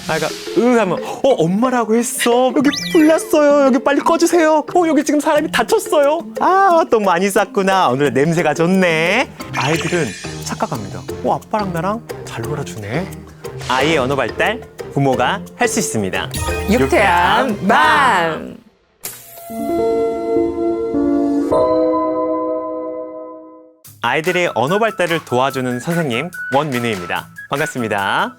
아이가 하면 엄마라고 했어. 여기 불났어요. 여기 빨리 꺼주세요. 여기 지금 사람이 다쳤어요. 또 많이 쌌구나. 오늘 냄새가 좋네. 아이들은 착각합니다. 아빠랑 나랑 잘 놀아주네. 아이의 언어 발달 부모가 할 수 있습니다. 유쾌한 맘. 아이들의 언어 발달을 도와주는 선생님 원민우입니다. 반갑습니다.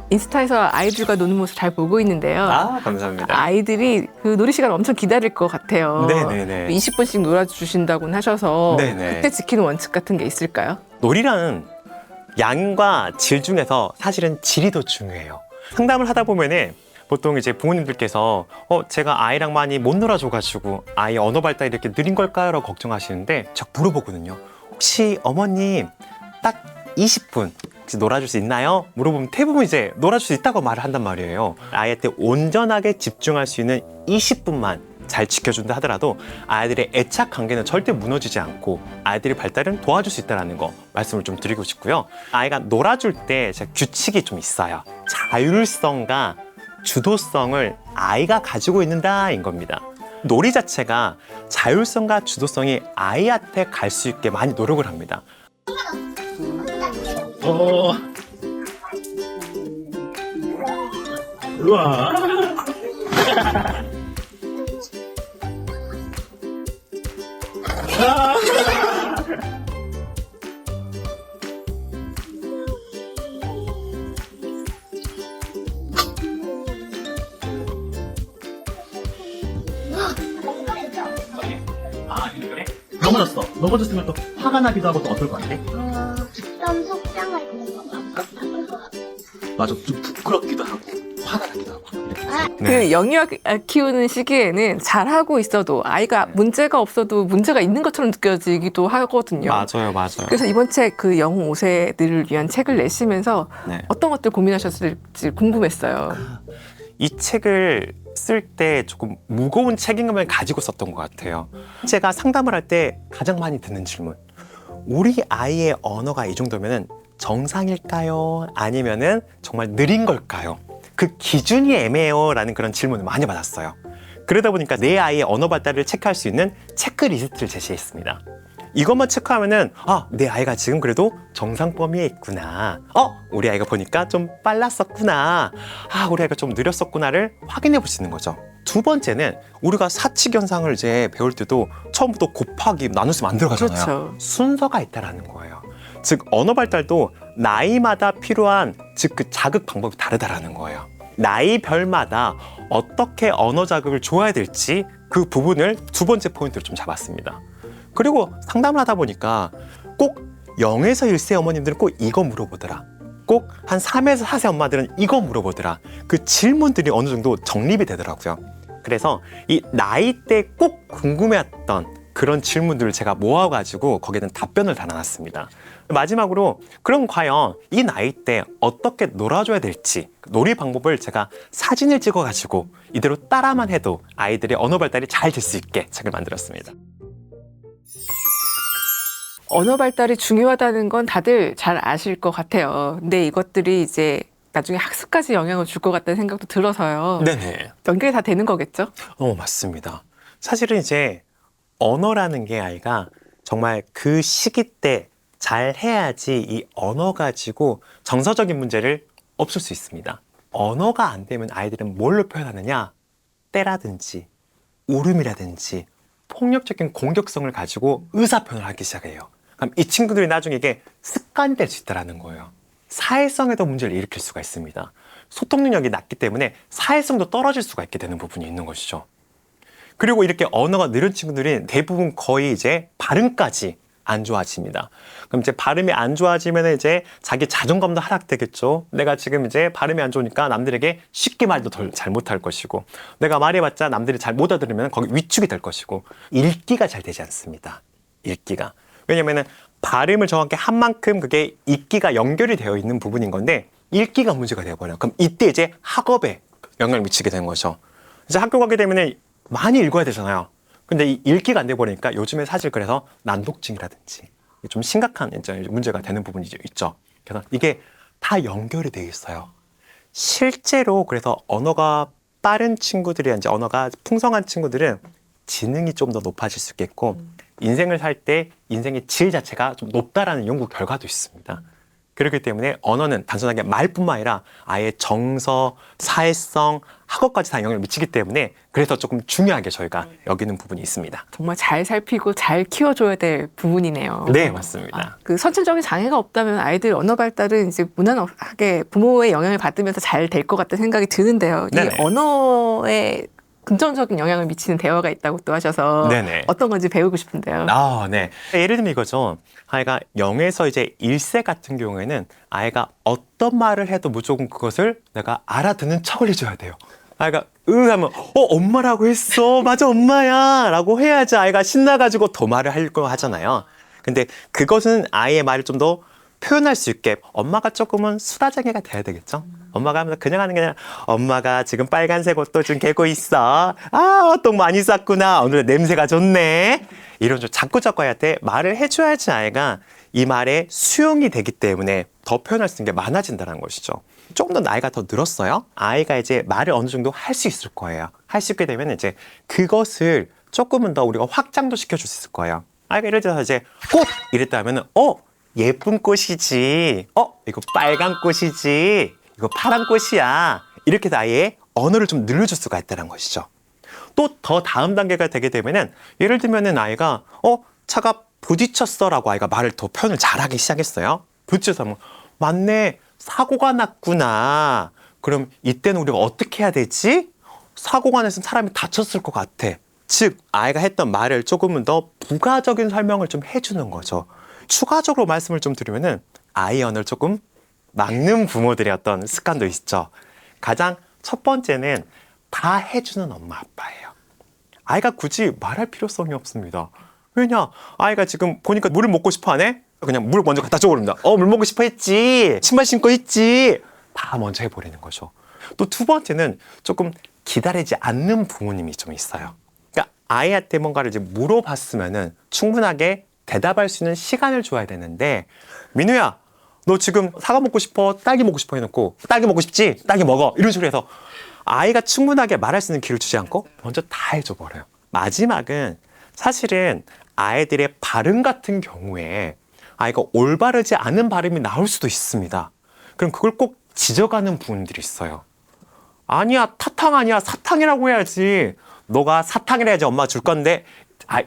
인스타에서 아이들과 노는 모습 잘 보고 있는데요. 감사합니다. 아이들이 그 놀이 시간 엄청 기다릴 것 같아요. 네네네. 20분씩 놀아주신다고는 하셔서 네네. 그때 지키는 원칙 같은 게 있을까요? 놀이라는 양과 질 중에서 사실은 질이 더 중요해요. 상담을 하다 보면은 보통 이제 부모님들께서 제가 아이랑 많이 못 놀아줘가지고 아이 언어 발달이 이렇게 느린 걸까요? 라고 걱정하시는데 제가 물어보거든요. 혹시 어머님 딱 20분 혹시 놀아줄 수 있나요? 물어보면 대부분 이제 놀아줄 수 있다고 말을 한단 말이에요. 아이한테 온전하게 집중할 수 있는 20분만 잘 지켜준다 하더라도 아이들의 애착 관계는 절대 무너지지 않고 아이들의 발달은 도와줄 수 있다는 거 말씀을 좀 드리고 싶고요. 아이가 놀아줄 때 제가 규칙이 좀 있어요. 자율성과 주도성을 아이가 가지고 있는다인 겁니다. 놀이 자체가 자율성과 주도성이 아이한테 갈 수 있게 많이 노력을 합니다. 우와. 그래? 넘어졌어. 넘어졌으면 또 화가 나기도 하고 또 어떨 것 같아? 좀 속상할 것 같아. 맞아. 좀 부끄럽기도 하고 화가 나기도 하고. 그 영유아 키우는 시기에는 잘하고 있어도 아이가 문제가 없어도 문제가 있는 것처럼 느껴지기도 하거든요. 맞아요. 그래서 이번 책 그 영웅 5세들을 위한 책을 내시면서 네. 어떤 것들 고민하셨을지 궁금했어요. 이 책을 쓸 때 조금 무거운 책임감을 가지고 썼던 것 같아요. 제가 상담을 할 때 가장 많이 듣는 질문. 우리 아이의 언어가 이 정도면은 정상일까요? 아니면은 정말 느린 걸까요? 그 기준이 애매해요 라는 그런 질문을 많이 받았어요. 그러다 보니까 내 아이의 언어 발달을 체크할 수 있는 체크리스트를 제시했습니다. 이것만 체크하면은 내 아이가 지금 그래도 정상 범위에 있구나. 우리 아이가 보니까 좀 빨랐었구나. 우리 아이가 좀 느렸었구나를 확인해 볼 수 있는 거죠. 두 번째는 우리가 사칙연상을 이제 배울 때도 처음부터 곱하기 나누서 만들어가잖아요. 그렇죠. 순서가 있다라는 거예요. 즉 언어 발달도 나이마다 필요한 즉 그 자극 방법이 다르다라는 거예요. 나이별마다 어떻게 언어 자극을 줘야 될지 그 부분을 두 번째 포인트로 좀 잡았습니다. 그리고 상담을 하다 보니까 꼭 0에서 1세 어머님들은 꼭 이거 물어보더라. 꼭 한 3에서 4세 엄마들은 이거 물어보더라. 그 질문들이 어느 정도 정립이 되더라고요. 그래서 이 나이 때 꼭 궁금해했던 그런 질문들을 제가 모아가지고 거기에는 답변을 달아놨습니다. 마지막으로 그럼 과연 이 나이 때 어떻게 놀아줘야 될지 놀이 방법을 제가 사진을 찍어가지고 이대로 따라만 해도 아이들의 언어 발달이 잘 될 수 있게 책을 만들었습니다. 언어 발달이 중요하다는 건 다들 잘 아실 것 같아요. 근데 이것들이 이제 나중에 학습까지 영향을 줄 것 같다는 생각도 들어서요. 네네. 연결이 다 되는 거겠죠? 맞습니다. 사실은 이제 언어라는 게 아이가 정말 그 시기 때 잘 해야지 이 언어 가지고 정서적인 문제를 없앨 수 있습니다. 언어가 안 되면 아이들은 뭘로 표현하느냐? 때라든지 울음이라든지 폭력적인 공격성을 가지고 의사 표현을 하기 시작해요. 그럼 이 친구들이 나중에 이게 습관이 될 수 있다는 거예요. 사회성에도 문제를 일으킬 수가 있습니다. 소통 능력이 낮기 때문에 사회성도 떨어질 수가 있게 되는 부분이 있는 것이죠. 그리고 이렇게 언어가 느린 친구들이 대부분 거의 이제 발음까지 안 좋아집니다. 그럼 이제 발음이 안 좋아지면 이제 자기 자존감도 하락되겠죠. 내가 지금 이제 발음이 안 좋으니까 남들에게 쉽게 말도 덜 잘 못할 것이고, 내가 말해봤자 남들이 잘 못 알아들으면 거기 위축이 될 것이고, 읽기가 잘 되지 않습니다. 읽기가. 왜냐면은 발음을 정확히 한 만큼 그게 읽기가 연결이 되어 있는 부분인 건데 읽기가 문제가 되어버려요. 그럼 이때 이제 학업에 영향을 미치게 되는 거죠. 이제 학교 가게 되면은 많이 읽어야 되잖아요. 근데 이 읽기가 안 돼 버리니까 요즘에 사실 그래서 난독증이라든지 좀 심각한 이제 문제가 되는 부분이 있죠. 그래서 이게 다 연결이 돼 있어요. 실제로 그래서 언어가 빠른 친구들이 이제 언어가 풍성한 친구들은 지능이 좀 더 높아질 수 있겠고 인생을 살 때 인생의 질 자체가 좀 높다라는 연구 결과도 있습니다. 그렇기 때문에 언어는 단순하게 말뿐만 아니라 아예 정서, 사회성, 학업까지 다 영향을 미치기 때문에 그래서 조금 중요하게 저희가 여기는 부분이 있습니다. 정말 잘 살피고 잘 키워줘야 될 부분이네요. 네, 맞습니다. 그 선천적인 장애가 없다면 아이들 언어 발달은 이제 무난하게 부모의 영향을 받으면서 잘 될 것 같다는 생각이 드는데요. 네네. 이 언어에 긍정적인 영향을 미치는 대화가 있다고 또 하셔서 네네. 어떤 건지 배우고 싶은데요. 아, 네. 예를 들면 이거죠. 아이가 0에서 이제 1세 같은 경우에는 아이가 어떤 말을 해도 무조건 그것을 내가 알아듣는 척을 해줘야 돼요. 아이가 하면 엄마라고 했어. 맞아, 엄마야 라고 해야지 아이가 신나가지고 더 말을 하려고 하잖아요. 근데 그것은 아이의 말을 좀 더 표현할 수 있게 엄마가 조금은 수다쟁이가 돼야 되겠죠. 엄마가 하면서 그냥 하는 게 아니라 엄마가 지금 빨간색 옷도 좀 개고 있어. 아, 똥 많이 쌌구나. 오늘 냄새가 좋네. 이런 좀 자꾸 아이한테 말을 해줘야지 아이가 이 말에 수용이 되기 때문에 더 표현할 수 있는 게 많아진다는 것이죠. 조금 더 나이가 더 늘었어요. 아이가 이제 말을 어느 정도 할 수 있을 거예요. 할 수 있게 되면 이제 그것을 조금은 더 우리가 확장도 시켜줄 수 있을 거예요. 아이가 예를 들어서 이제 꽃 이랬다 하면은 예쁜 꽃이지. 이거 빨간 꽃이지. 이거 파란 꽃이야. 이렇게 해서 아예 언어를 좀 늘려줄 수가 있다는 것이죠. 또 더 다음 단계가 되게 되면은 예를 들면은 아이가 차가 부딪혔어라고 아이가 말을 더 표현을 잘하기 시작했어요. 부딪혀서 하면 맞네. 사고가 났구나. 그럼 이때는 우리가 어떻게 해야 되지? 사고가 나서 사람이 다쳤을 것 같아. 즉 아이가 했던 말을 조금은 더 부가적인 설명을 좀 해주는 거죠. 추가적으로 말씀을 좀 드리면은 아이 언어를 조금 막는 부모들의 어떤 습관도 있죠. 가장 첫 번째는 다 해주는 엄마 아빠예요. 아이가 굳이 말할 필요성이 없습니다. 왜냐? 아이가 지금 보니까 물을 먹고 싶어 하네? 그냥 물 먼저 갖다 줘버립니다. 물 먹고 싶어 했지. 신발 신고 했지. 다 먼저 해버리는 거죠. 또 두 번째는 조금 기다리지 않는 부모님이 좀 있어요. 그러니까 아이한테 뭔가를 이제 물어봤으면은 충분하게 대답할 수 있는 시간을 줘야 되는데 민우야 너 지금 사과 먹고 싶어? 딸기 먹고 싶어? 해놓고 딸기 먹고 싶지? 딸기 먹어 이런 식으로 해서 아이가 충분하게 말할 수 있는 기회를 주지 않고 먼저 다 해줘버려요. 마지막은 사실은 아이들의 발음 같은 경우에 아이가 올바르지 않은 발음이 나올 수도 있습니다. 그럼 그걸 꼭 지적하는 부분들이 있어요. 아니야 타탕 아니야 사탕이라고 해야지. 너가 사탕이라 해야지 엄마가 줄 건데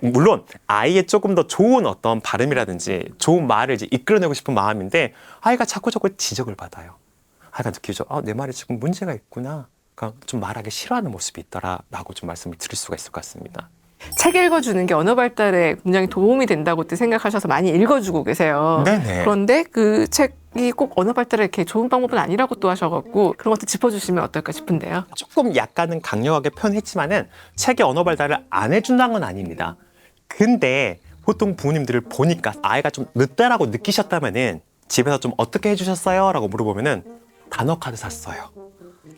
물론 아이의 조금 더 좋은 어떤 발음이라든지 좋은 말을 이제 이끌어내고 싶은 마음인데 아이가 자꾸 지적을 받아요. 아이가 느끼죠. 내 말에 지금 문제가 있구나. 그러니까 좀 말하기 싫어하는 모습이 있더라라고 좀 말씀을 드릴 수가 있을 것 같습니다. 책 읽어주는 게 언어 발달에 굉장히 도움이 된다고 또 생각하셔서 많이 읽어주고 계세요. 네네. 그런데 그 책이 꼭 언어 발달에 이렇게 좋은 방법은 아니라고 또 하셔갖고 그런 것도 짚어주시면 어떨까 싶은데요. 조금 약간은 강력하게 표현했지만은 책의 언어 발달을 안 해준다는 건 아닙니다. 근데 보통 부모님들을 보니까 아이가 좀 늦다라고 느끼셨다면은 집에서 좀 어떻게 해주셨어요? 라고 물어보면은 단어 카드 샀어요.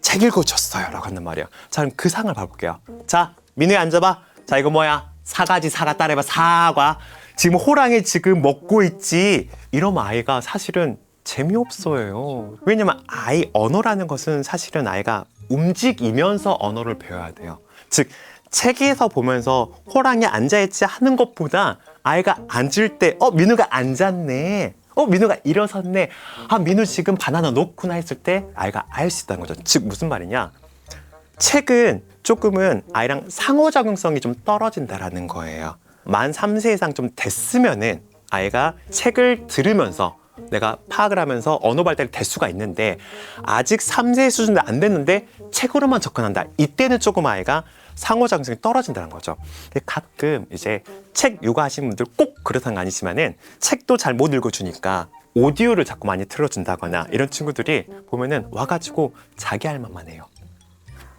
책 읽어줬어요. 라고 한단 말이에요. 자, 그럼 그 상을 봐볼게요. 자, 민우야 앉아봐. 자, 이거 뭐야? 사과지, 사과 따라해봐. 사과. 지금 호랑이 지금 먹고 있지. 이러면 아이가 사실은 재미없어요. 왜냐면 아이 언어라는 것은 사실은 아이가 움직이면서 언어를 배워야 돼요. 즉 책에서 보면서 호랑이 앉아있지 하는 것보다 아이가 앉을 때 민우가 앉았네. 민우가 일어섰네. 민우 지금 바나나 놓구나 했을 때 아이가 알 수 있다는 거죠. 즉 무슨 말이냐. 책은 조금은 아이랑 상호작용성이 좀 떨어진다라는 거예요. 만 3세 이상 좀 됐으면은 아이가 책을 들으면서 내가 파악을 하면서 언어 발달이 될 수가 있는데 아직 3세 수준도 안 됐는데 책으로만 접근한다. 이때는 조금 아이가 상호작용성이 떨어진다는 거죠. 근데 가끔 이제 책 육아하시는 분들 꼭 그렇다는 건 아니지만은 책도 잘 못 읽어주니까 오디오를 자꾸 많이 틀어준다거나 이런 친구들이 보면은 와가지고 자기 할 말만 해요.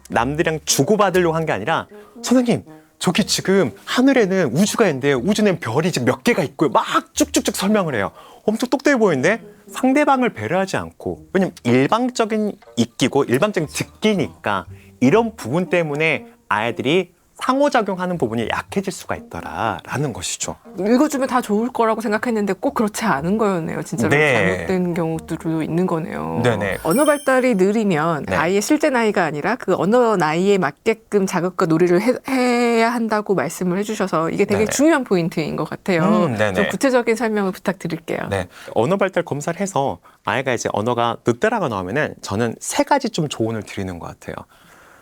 남들이랑 주고받으려고 한 게 아니라 선생님 저기 지금 하늘에는 우주가 있는데 우주는 별이 지금 몇 개가 있고요. 막 쭉쭉쭉 설명을 해요. 엄청 똑똑해 보이는데 상대방을 배려하지 않고 왜냐면 일방적인 읽기고 일방적인 듣기니까 이런 부분 때문에 아이들이 상호작용하는 부분이 약해질 수가 있더라라는 것이죠. 읽어주면 다 좋을 거라고 생각했는데 꼭 그렇지 않은 거였네요. 진짜로 네. 잘못된 경우들도 있는 거네요. 네네. 언어 발달이 느리면 네. 아이의 실제 나이가 아니라 그 언어 나이에 맞게끔 자극과 놀이를 해야 한다고 말씀을 해주셔서 이게 되게 네네. 중요한 포인트인 것 같아요. 네네. 좀 구체적인 설명을 부탁드릴게요. 네. 언어 발달 검사를 해서 아이가 이제 언어가 늦다라고 나오면은 저는 3가지 좀 조언을 드리는 것 같아요.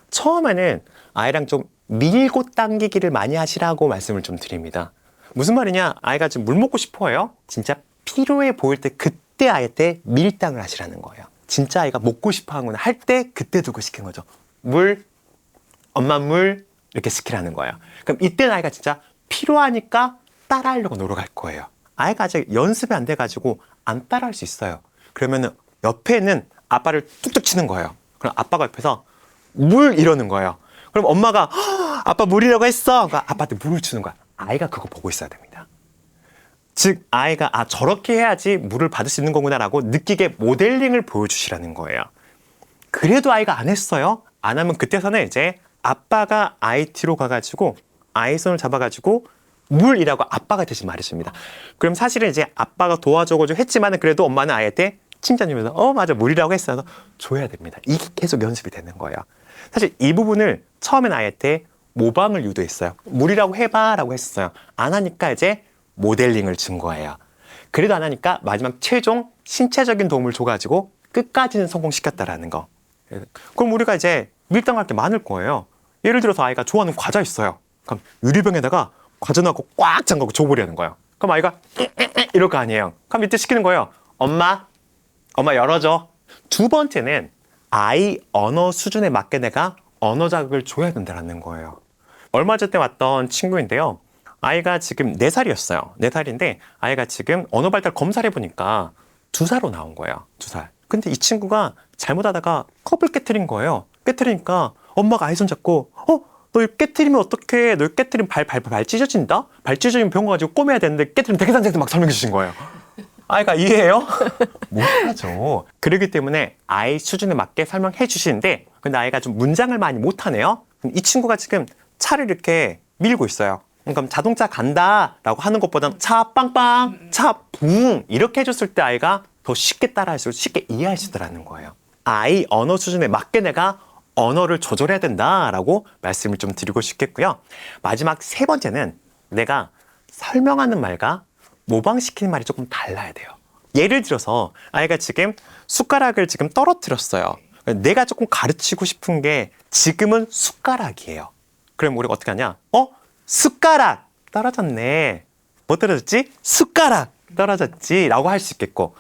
처음에는 아이랑 좀 밀고 당기기를 많이 하시라고 말씀을 좀 드립니다. 무슨 말이냐? 아이가 지금 물 먹고 싶어요. 진짜 필요해 보일 때 그때 아이한테 밀당을 하시라는 거예요. 진짜 아이가 먹고 싶어 하거나 할 때 그때 두고 시키는 거죠. 물, 엄마 물 이렇게 시키라는 거예요. 그럼 이때는 아이가 진짜 필요하니까 따라하려고 노력할 거예요. 아이가 아직 연습이 안 돼가지고 안 따라할 수 있어요. 그러면은 옆에는 아빠를 뚝뚝 치는 거예요. 그럼 아빠가 옆에서 물 이러는 거예요. 그럼 엄마가 아빠 물이라고 했어. 그러니까 아빠한테 물을 주는 거야. 아이가 그거 보고 있어야 됩니다. 즉 아이가 저렇게 해야지 물을 받을 수 있는 거구나라고 느끼게 모델링을 보여주시라는 거예요. 그래도 아이가 안 했어요. 안 하면 그때서는 이제 아빠가 아이 뒤로 가가지고 아이 손을 잡아가지고 물이라고 아빠가 대신 말해줍니다. 그럼 사실은 이제 아빠가 도와줘가지고 했지만은 그래도 엄마는 아이한테 칭찬해주면서 맞아 물이라고 했어. 줘야 됩니다. 이게 계속 연습이 되는 거예요. 사실 이 부분을 처음엔 아이한테 모방을 유도했어요. 물이라고 해봐라고 했어요. 안 하니까 이제 모델링을 준 거예요. 그래도 안 하니까 마지막 최종 신체적인 도움을 줘가지고 끝까지는 성공시켰다라는 거. 그럼 우리가 이제 밀당할 게 많을 거예요. 예를 들어서 아이가 좋아하는 과자 있어요. 그럼 유리병에다가 과자 넣고 꽉 잠가고 줘버리는 거예요. 그럼 아이가 이럴 거 아니에요. 그럼 이때 시키는 거예요. 엄마 열어줘. 2번째는 아이 언어 수준에 맞게 내가 언어 자극을 줘야 된다는 거예요. 얼마 전에 왔던 친구인데요. 아이가 지금 4살이었어요. 4살인데 아이가 지금 언어 발달 검사를 해보니까 2살로 나온 거예요. 2살. 근데 이 친구가 잘못하다가 컵을 깨트린 거예요. 깨트리니까 엄마가 아이 손 잡고 너 이거 깨트리면 어떡해? 너 이거 깨트리면 발 찢어진다? 발 찢어지면 병원 가지고 꼬매야 되는데 깨트리면 되게 상세히 막 설명해 주신 거예요. 아이가 이해해요? 못하죠. 그렇기 때문에 아이 수준에 맞게 설명해 주시는데 근데 아이가 좀 문장을 많이 못하네요. 이 친구가 지금 차를 이렇게 밀고 있어요. 그럼 자동차 간다라고 하는 것보다는 차 빵빵, 차 붕 이렇게 해줬을 때 아이가 더 쉽게 따라할 수 있고 쉽게 이해할 수 있다는 거예요. 아이 언어 수준에 맞게 내가 언어를 조절해야 된다라고 말씀을 좀 드리고 싶겠고요. 마지막 3번째는 내가 설명하는 말과 모방시키는 말이 조금 달라야 돼요. 예를 들어서 아이가 지금 숟가락을 지금 떨어뜨렸어요. 내가 조금 가르치고 싶은 게 지금은 숟가락이에요. 그럼 우리가 어떻게 하냐? 숟가락 떨어졌네. 뭐 떨어졌지? 숟가락 떨어졌지 라고 할 수 있겠고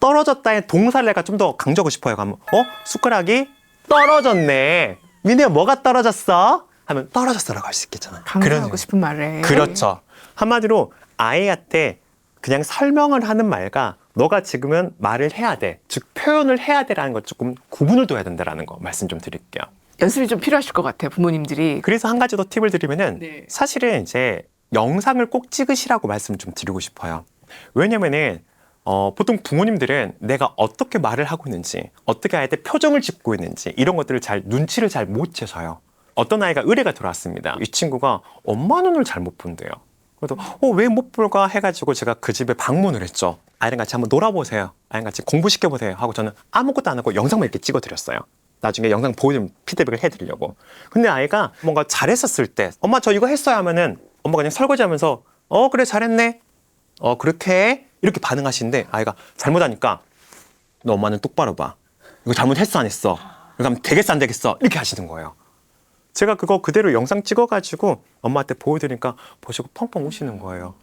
떨어졌다의 동사를 내가 좀 더 강조하고 싶어요. 그러면 숟가락이 떨어졌네. 민혜야 뭐가 떨어졌어? 하면 떨어졌어라고 할 수 있겠잖아요. 강조하고 싶은 말에. 그렇죠. 한마디로 아이한테 그냥 설명을 하는 말과 너가 지금은 말을 해야 돼. 즉 표현을 해야 돼라는 것 조금 구분을 둬야 된다라는 거 말씀 좀 드릴게요. 연습이 좀 필요하실 것 같아요, 부모님들이. 그래서 한 가지 더 팁을 드리면은 네. 사실은 이제 영상을 꼭 찍으시라고 말씀을 좀 드리고 싶어요. 왜냐면은 보통 부모님들은 내가 어떻게 말을 하고 있는지, 어떻게 아이한테 표정을 짓고 있는지 이런 것들을 눈치를 잘 못 채서요. 어떤 아이가 의뢰가 들어왔습니다. 이 친구가 엄마 눈을 잘못 본대요. 그래서 왜 못 볼까 해가지고 제가 그 집에 방문을 했죠. 아이랑 같이 한번 놀아보세요. 아이랑 같이 공부시켜보세요. 하고 저는 아무것도 안 하고 영상만 이렇게 찍어드렸어요. 나중에 영상 보여주면 피드백을 해드리려고. 근데 아이가 뭔가 잘했었을 때 엄마 저 이거 했어요 하면은 엄마가 그냥 설거지하면서 그래 잘했네. 그렇게 해. 이렇게 반응하시는데 아이가 잘못하니까 너 엄마는 똑바로 봐. 이거 잘못했어 안 했어? 이거 하면 되겠어 안 되겠어? 이렇게 하시는 거예요. 제가 그거 그대로 영상 찍어가지고 엄마한테 보여드리니까 보시고 펑펑 우시는 거예요.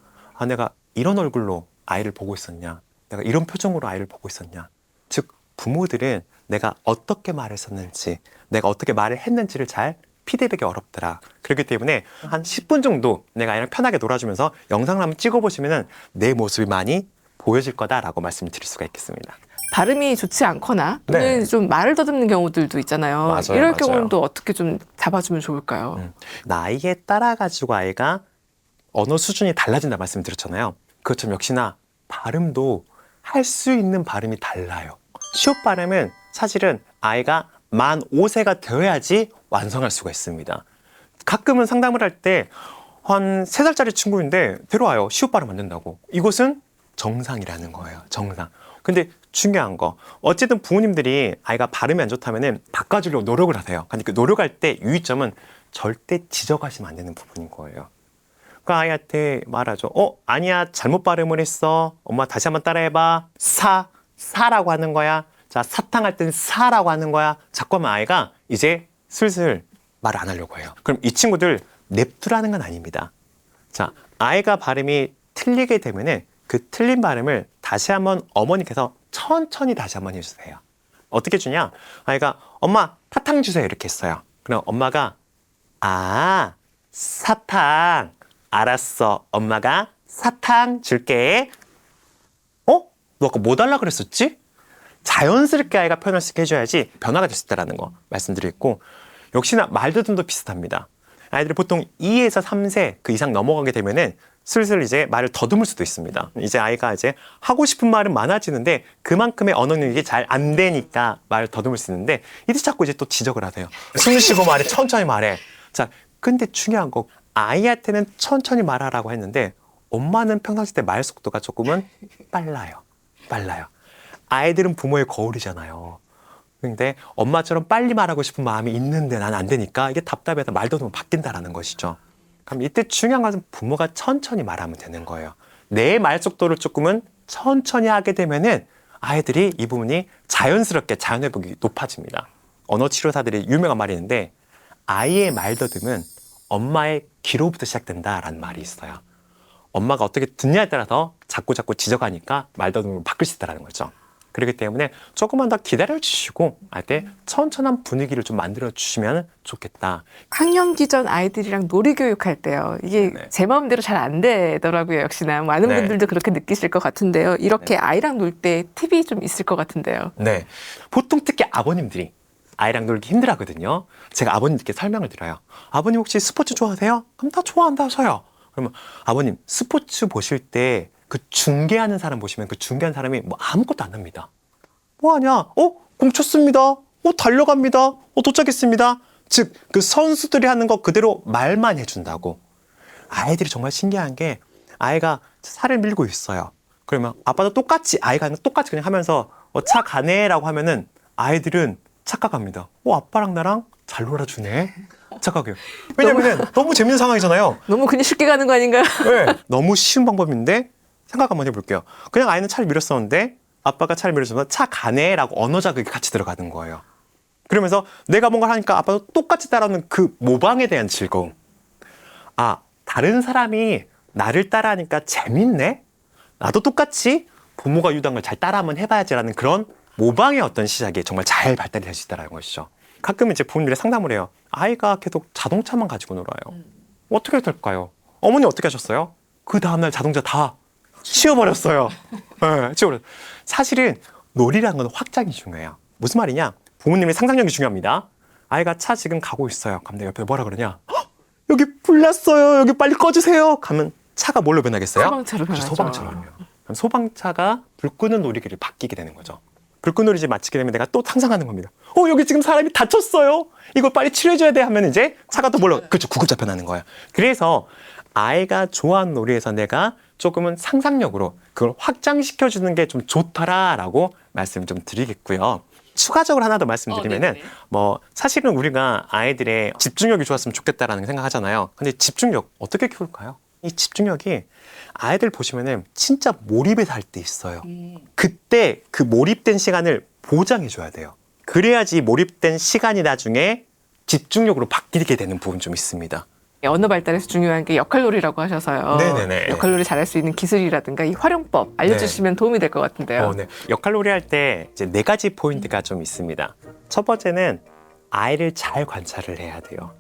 내가 이런 얼굴로 아이를 보고 있었냐? 내가 이런 표정으로 아이를 보고 있었냐? 즉 부모들은 내가 어떻게 말했었는지 내가 어떻게 말을 했는지를 잘 피드백이 어렵더라. 그렇기 때문에 한 10분 정도 내가 아이랑 편하게 놀아주면서 영상을 한번 찍어보시면 내 모습이 많이 보여질 거다라고 말씀을 드릴 수가 있겠습니다. 발음이 좋지 않거나 또는 네. 좀 말을 더듬는 경우들도 있잖아요. 맞아요, 이럴 맞아요. 경우는 또 어떻게 좀 잡아주면 좋을까요? 나이에 따라 가지고 아이가 언어 수준이 달라진다 말씀드렸잖아요. 그것처럼 역시나 발음도 할 수 있는 발음이 달라요. 시옷 발음은 사실은 아이가 만 5세가 되어야지 완성할 수가 있습니다. 가끔은 상담을 할 때 한 3살짜리 친구인데 데려와요. 시옷 발음 안 된다고. 이것은 정상이라는 거예요. 정상. 근데 중요한 거, 어쨌든 부모님들이 아이가 발음이 안 좋다면은 바꿔주려고 노력을 하세요. 근데 그 노력할 때 유의점은 절대 지적하시면 안 되는 부분인 거예요. 그 아이한테 말하죠. 아니야, 잘못 발음을 했어. 엄마 다시 한번 따라해봐. 사라고 하는 거야. 자, 사탕 할 땐 사라고 하는 거야. 자꾸 하면 아이가 이제 슬슬 말을 안 하려고 해요. 그럼 이 친구들 냅두라는 건 아닙니다. 자, 아이가 발음이 틀리게 되면은 그 틀린 발음을 다시 한번 어머니께서 천천히 다시 한번 해주세요. 어떻게 주냐? 아이가 엄마 사탕 주세요 이렇게 했어요. 그럼 엄마가 사탕 알았어. 엄마가 사탕 줄게. 너 아까 뭐 달라 그랬었지? 자연스럽게 아이가 표현을 해줘야지 변화가 될 수 있다는 거 말씀드리고, 역시나 말더듬도 비슷합니다. 아이들이 보통 2에서 3세 그 이상 넘어가게 되면은 슬슬 이제 말을 더듬을 수도 있습니다. 이제 아이가 이제 하고 싶은 말은 많아지는데 그만큼의 언어 능력이 잘 안 되니까 말을 더듬을 수 있는데, 이들 자꾸 이제 또 지적을 하세요. 숨 쉬고 말해, 천천히 말해. 자, 근데 중요한 거, 아이한테는 천천히 말하라고 했는데 엄마는 평상시 때 말 속도가 조금은 빨라요. 아이들은 부모의 거울이잖아요. 근데 엄마처럼 빨리 말하고 싶은 마음이 있는데 난 안 되니까 이게 답답해서 말더듬으면 바뀐다라는 것이죠. 그럼 이때 중요한 것은 부모가 천천히 말하면 되는 거예요. 내 말 속도를 조금은 천천히 하게 되면은 아이들이 이 부분이 자연스럽게 자연회복이 높아집니다. 언어치료사들이 유명한 말이 있는데, 아이의 말더듬은 엄마의 귀로부터 시작된다라는 말이 있어요. 엄마가 어떻게 듣냐에 따라서 자꾸 지적하니까 말더듬으로 바뀔 수 있다는 거죠. 그렇기 때문에 조금만 더 기다려주시고 할 때 천천한 분위기를 좀 만들어주시면 좋겠다. 학령기 전 아이들이랑 놀이교육할 때요. 이게 네. 제 마음대로 잘 안 되더라고요. 역시나 많은 네. 분들도 그렇게 느끼실 것 같은데요. 이렇게 아이랑 놀 때 팁이 좀 있을 것 같은데요. 네. 보통 특히 아버님들이 아이랑 놀기 힘들어하거든요. 제가 아버님들께 설명을 드려요. 아버님 혹시 스포츠 좋아하세요? 그럼 다 좋아한다서요. 그러면 아버님 스포츠 보실 때 그 중계하는 사람 보시면 그 중계하는 사람이 뭐 아무것도 안 합니다. 뭐 하냐? 공 쳤습니다. 달려갑니다. 도착했습니다. 즉, 그 선수들이 하는 거 그대로 말만 해준다고. 아이들이 정말 신기한 게, 아이가 살을 밀고 있어요. 그러면 아빠도 똑같이, 아이가 똑같이 그냥 하면서 차 가네라고 하면은 아이들은 착각합니다. 아빠랑 나랑 잘 놀아주네. 착각해요. 왜냐면 너무 재밌는 상황이잖아요. 너무 그냥 쉽게 가는 거 아닌가요? 네. 너무 쉬운 방법인데 생각 한번 해볼게요. 그냥 아이는 차를 밀었었는데 아빠가 차를 밀어주면서 차 가네라고 언어 자극이 같이 들어가는 거예요. 그러면서 내가 뭔가를 하니까 아빠도 똑같이 따라하는 그 모방에 대한 즐거움. 다른 사람이 나를 따라하니까 재밌네? 나도 똑같이 부모가 유도한 걸 잘 따라 한번 해봐야지라는 그런 모방의 어떤 시작이 정말 잘 발달이 될 수 있다는 것이죠. 가끔 이제 부모님들이 상담을 해요. 아이가 계속 자동차만 가지고 놀아요. 어떻게 될까요? 어머니 어떻게 하셨어요? 그 다음날 자동차 다 치워버렸어요. 네, 치워버렸어요. 사실은 놀이라는 건 확장이 중요해요. 무슨 말이냐? 부모님의 상상력이 중요합니다. 아이가 차 지금 가고 있어요. 그럼 내가 옆에 뭐라 그러냐? 여기 불 났어요. 여기 빨리 꺼주세요. 가면 차가 뭘로 변하겠어요? 소방차로 변하죠. 소방차로. 그럼 소방차가 불 끄는 놀이기를 바뀌게 되는 거죠. 불 끄는 놀이 이제 마치게 되면 내가 또 상상하는 겁니다. 여기 지금 사람이 다쳤어요. 이거 빨리 치료해줘야 돼 하면 이제 차가 또 뭘로, 그렇죠, 구급차 변하는 거예요. 그래서 아이가 좋아하는 놀이에서 내가 조금은 상상력으로 그걸 확장시켜주는 게 좀 좋더라라고 말씀을 좀 드리겠고요. 추가적으로 하나 더 말씀드리면은 사실은 우리가 아이들의 집중력이 좋았으면 좋겠다라는 생각하잖아요. 근데 집중력 어떻게 키울까요? 이 집중력이 아이들 보시면은 진짜 몰입해서 할 때 있어요. 그때 그 몰입된 시간을 보장해 줘야 돼요. 그래야지 몰입된 시간이 나중에 집중력으로 바뀌게 되는 부분 좀 있습니다. 언어 발달에서 중요한 게 역할놀이라고 하셔서요. 네네네. 역할놀이 잘할 수 있는 기술이라든가 이 활용법 알려주시면 도움이 될 것 같은데요. 네. 역할놀이 할 때 이제 4가지 포인트가 좀 있습니다. 첫 번째는 아이를 잘 관찰을 해야 돼요.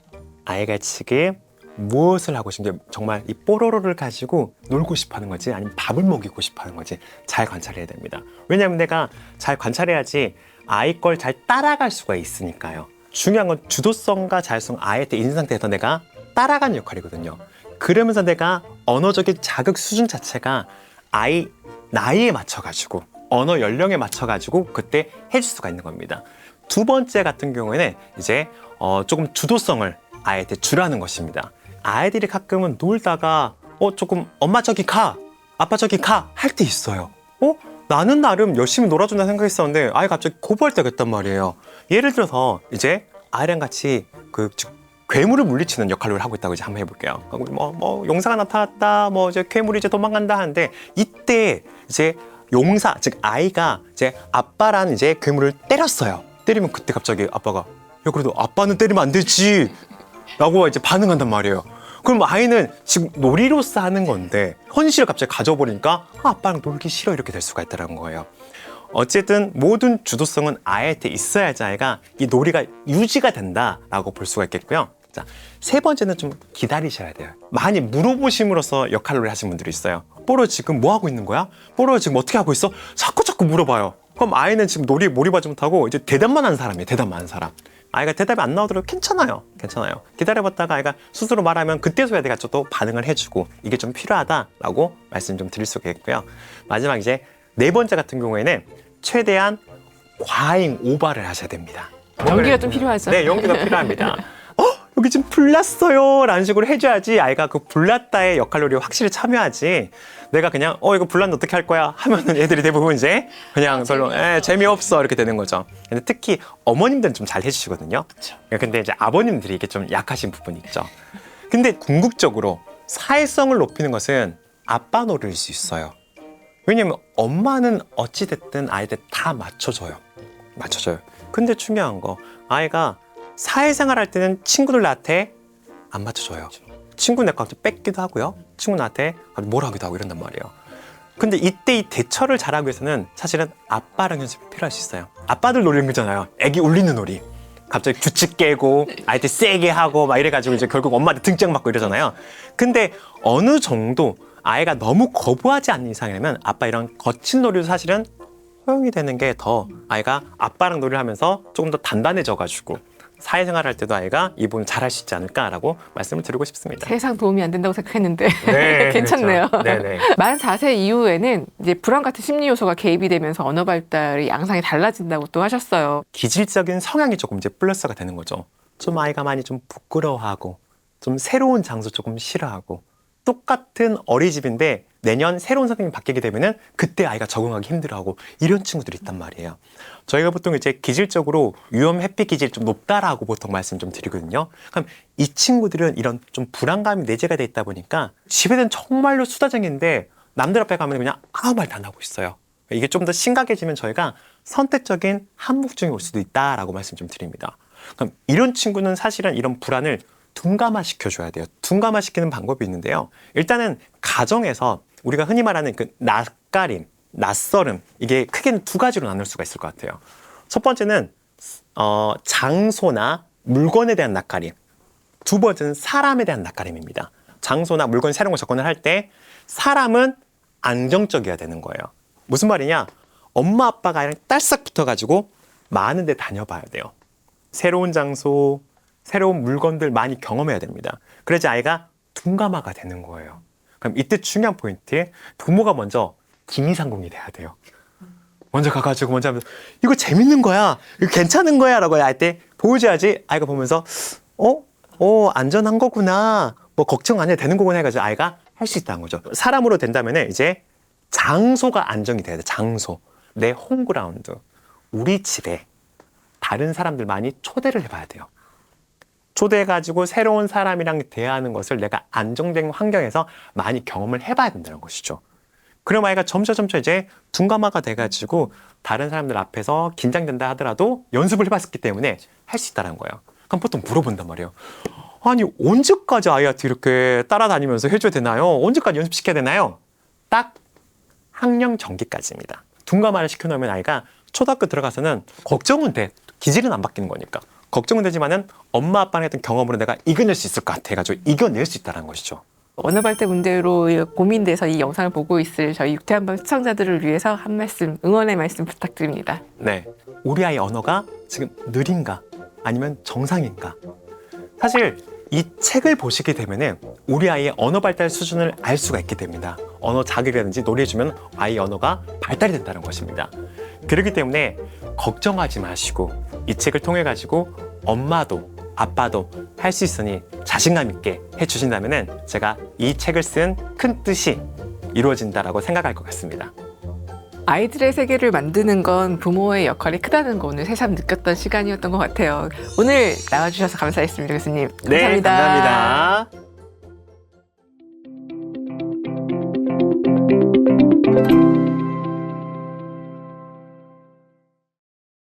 아이가 지금 무엇을 하고 싶은 게, 정말 이 뽀로로를 가지고 놀고 싶어하는 거지 아니면 밥을 먹이고 싶어하는 거지 잘 관찰해야 됩니다. 왜냐하면 내가 잘 관찰해야지 아이 걸 잘 따라갈 수가 있으니까요. 중요한 건 주도성과 자율성 아이한테 있는 상태에서 내가 따라가는 역할이거든요. 그러면서 내가 언어적인 자극 수준 자체가 아이 나이에 맞춰가지고 언어 연령에 맞춰가지고 그때 해줄 수가 있는 겁니다. 두 번째 같은 경우에는 이제 조금 주도성을 아이한테 주라는 것입니다. 아이들이 가끔은 놀다가 조금 엄마 저기 가, 아빠 저기 가 할 때 있어요. 나는 나름 열심히 놀아준다 생각했었는데 아이가 갑자기 거부할 때가 있단 말이에요. 예를 들어서 이제 아이랑 같이 괴물을 물리치는 역할을 하고 있다고 이제 한번 해볼게요. 용사가 나타났다, 이제 괴물이 이제 도망간다 하는데 이때 이제 용사, 즉 아이가 이제 아빠란 이제 괴물을 때렸어요. 때리면 그때 갑자기 아빠가 야 그래도 아빠는 때리면 안 되지 라고 이제 반응한단 말이에요. 그럼 아이는 지금 놀이로서 하는 건데 현실을 갑자기 가져버리니까 아빠랑 놀기 싫어 이렇게 될 수가 있다는 거예요. 어쨌든 모든 주도성은 아이한테 있어야지 아이가 이 놀이가 유지가 된다라고 볼 수가 있겠고요. 자, 세 번째는 좀 기다리셔야 돼요. 많이 물어보심으로써 역할놀이 하시는 분들이 있어요. 뽀로 지금 뭐 하고 있는 거야? 뽀로 지금 어떻게 하고 있어? 자꾸 물어봐요. 그럼 아이는 지금 놀이에 몰입하지 못하고 이제 대답만 하는 사람이에요. 대답만 하는 사람. 아이가 대답이 안 나오더라도 괜찮아요. 기다려봤다가 아이가 스스로 말하면 그때서야 내가 또 반응을 해주고 이게 좀 필요하다라고 말씀 좀 드릴 수가 있고요. 마지막 이제 네 번째 같은 경우에는 최대한 과잉 오바를 하셔야 됩니다. 연기가 좀 필요하죠. 네, 연기가 필요합니다. 여기 지금 불났어요 라는 식으로 해줘야지 아이가 그 불났다의 역할놀이에 확실히 참여하지. 내가 그냥 이거 불났는데 어떻게 할 거야 하면은 애들이 대부분 이제 그냥 별로 재미없어 이렇게 되는 거죠. 근데 특히 어머님들은 좀 잘 해주시거든요. 근데 이제 아버님들이 이게 좀 약하신 부분이 있죠. 근데 궁극적으로 사회성을 높이는 것은 아빠 놀이일 수 있어요. 왜냐면 엄마는 어찌됐든 아이들 다 맞춰줘요. 근데 중요한 거 아이가 사회생활 할 때는 친구들 나한테 안 맞춰줘요. 친구 내 거 뺏기도 하고요. 친구 나한테 뭘 하기도 하고 이런단 말이에요. 근데 이때 이 대처를 잘하기 위해서는 사실은 아빠랑 연습이 필요할 수 있어요. 아빠들 놀이는 거잖아요. 애기 울리는 놀이. 갑자기 규칙 깨고 아이한테 세게 하고 막 이래가지고 이제 결국 엄마한테 등짝 맞고 이러잖아요. 근데 어느 정도 아이가 너무 거부하지 않는 이상이라면 아빠 이런 거친 놀이도 사실은 허용이 되는 게 더 아이가 아빠랑 놀이를 하면서 조금 더 단단해져가지고 사회생활 할 때도 아이가 이 부분 잘할 수 있지 않을까라고 말씀을 드리고 싶습니다. 세상 도움이 안 된다고 생각했는데 네, 괜찮네요. 그렇죠. 네네. 만 4세 이후에는 이제 불안 같은 심리 요소가 개입이 되면서 언어 발달의 양상이 달라진다고 또 하셨어요. 기질적인 성향이 조금 이제 플러스가 되는 거죠. 좀 아이가 많이 좀 부끄러워하고 좀 새로운 장소 조금 싫어하고 똑같은 어린이집인데 내년 새로운 선생님이 바뀌게 되면은 그때 아이가 적응하기 힘들어하고 이런 친구들이 있단 말이에요. 저희가 보통 이제 기질적으로 위험 회피 기질이 좀 높다라고 보통 말씀 좀 드리거든요. 그럼 이 친구들은 이런 좀 불안감이 내재가 돼 있다 보니까 집에는 정말로 수다쟁이인데 남들 앞에 가면 그냥 아무 말도 안 하고 있어요. 이게 좀 더 심각해지면 저희가 선택적인 한묵증이 올 수도 있다라고 말씀 좀 드립니다. 그럼 이런 친구는 사실은 이런 불안을 둔감화시켜줘야 돼요. 둔감화시키는 방법이 있는데요. 일단은 가정에서 우리가 흔히 말하는 그 낯가림, 낯설음 이게 크게는 두 가지로 나눌 수가 있을 것 같아요. 첫 번째는 장소나 물건에 대한 낯가림. 두 번째는 사람에 대한 낯가림입니다. 장소나 물건 새로운 거 접근을 할 때 사람은 안정적이어야 되는 거예요. 무슨 말이냐? 엄마 아빠가 아이랑 딸싹 붙어가지고 많은 데 다녀봐야 돼요. 새로운 장소, 새로운 물건들 많이 경험해야 됩니다. 그래야지 아이가 둔감화가 되는 거예요. 그럼 이때 중요한 포인트, 부모가 먼저 김이상궁이 돼야 돼요. 먼저 가가지고 먼저 하면서 이거 재밌는 거야, 이거 괜찮은 거야 라고 할 때 보여줘야지 아이가 보면서 안전한 거구나, 뭐 걱정 안 해도 되는 거구나 해가지고 아이가 할 수 있다는 거죠. 사람으로 된다면 이제 장소가 안정이 돼야 돼. 장소, 내 홈그라운드, 우리 집에 다른 사람들 많이 초대를 해봐야 돼요. 초대해가지고 새로운 사람이랑 대화하는 것을 내가 안정된 환경에서 많이 경험을 해봐야 된다는 것이죠. 그럼 아이가 점차 이제 둔감화가 돼가지고 다른 사람들 앞에서 긴장된다 하더라도 연습을 해봤기 때문에 할 수 있다는 거예요. 그럼 보통 물어본단 말이에요. 아니 언제까지 아이한테 이렇게 따라다니면서 해줘야 되나요? 언제까지 연습시켜야 되나요? 딱 학령 전기까지입니다. 둔감화를 시켜놓으면 아이가 초등학교 들어가서는 걱정은 돼. 기질은 안 바뀌는 거니까. 걱정은 되지만은 엄마 아빠랑 했던 경험으로 내가 이겨낼 수 있을 것 같아 가지고 이겨낼 수 있다는 것이죠. 언어 발달 문제로 고민돼서 이 영상을 보고 있을 저희 육퇴한번 시청자들을 위해서 한 말씀, 응원의 말씀 부탁드립니다. 네, 우리 아이 언어가 지금 느린가 아니면 정상인가? 사실 이 책을 보시게 되면은 우리 아이의 언어 발달 수준을 알 수가 있게 됩니다. 언어 자극이라든지 놀이해주면 아이 언어가 발달이 된다는 것입니다. 그렇기 때문에 걱정하지 마시고 이 책을 통해 가지고 엄마도 아빠도 할 수 있으니 자신감 있게 해주신다면은 제가 이 책을 쓴 큰 뜻이 이루어진다라고 생각할 것 같습니다. 아이들의 세계를 만드는 건 부모의 역할이 크다는 거 오늘 새삼 느꼈던 시간이었던 것 같아요. 오늘 나와주셔서 감사했습니다, 교수님. 감사합니다. 네, 감사합니다.